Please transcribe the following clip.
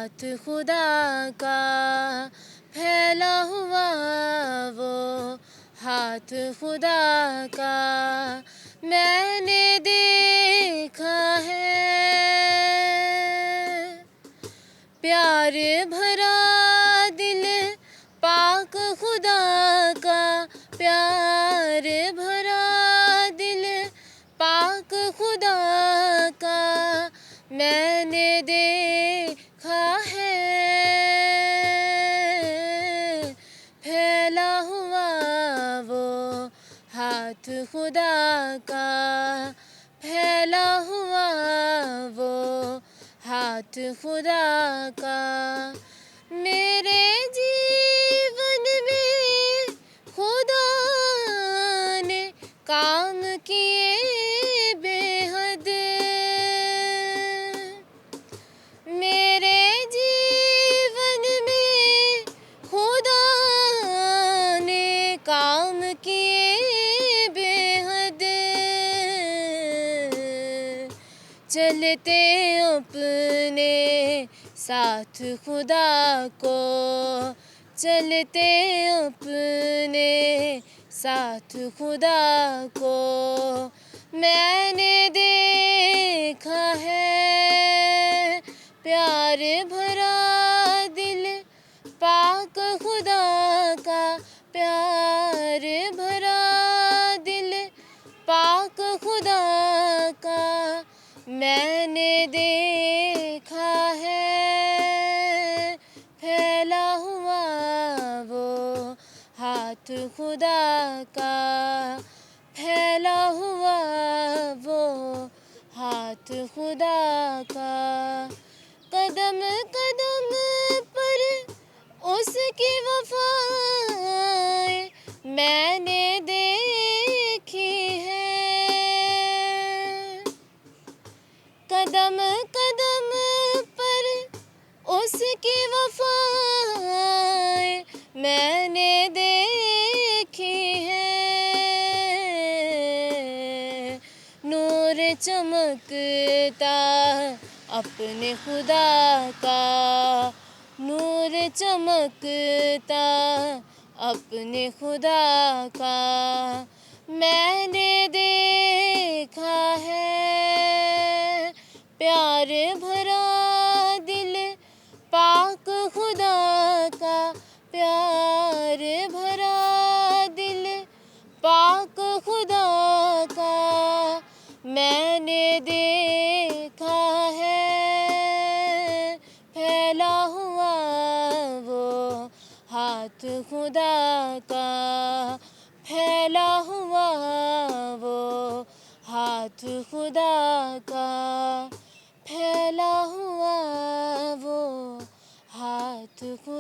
ہاتھ خدا کا پھیلا ہوا وہ ہاتھ خدا کا میں نے دیکھا ہے، پیار بھرا دل پاک خدا کا، پیار بھرا دل پاک خدا کا میں نے دیکھا ہے، پھیلا ہوا وہ ہاتھ خدا کا، پھیلا ہوا وہ ہاتھ خدا کا میرے جیون میں خدا نے کام کیے بے حد، میرے جیون میں خدا نے کام کیے بے حد، چلتے اپنے ساتھ خدا کو، چلتے اپنے ساتھ خدا کو میں نے دیکھا ہے، پیار بھرا دل پاک خدا کا، پیار بھرا دل پاک خدا کا میں نے دیکھا ہے، پھیلا ہوا وہ ہاتھ خدا کا، پھیلا ہوا وہ ہاتھ خدا کا، قدم قدم پر اس کی وفائیں میں نے دیکھی ہے، قدم قدم پر اس کی وفائیں میں نے دیکھی ہے، نور چمکتا اپنے خدا کا، نور چمکتا اپنے خدا کا میں نے دیکھا ہے، پیار بھرا دل پاک خدا کا، پیار بھرا دل پاک خدا کا میں نے دیکھا ہے، پھیلا ہوا وہ ہاتھ خدا کا، پھیلا ہوا وہ ہاتھ خدا کا، پھیلا ہوا وہ ہاتھ خدا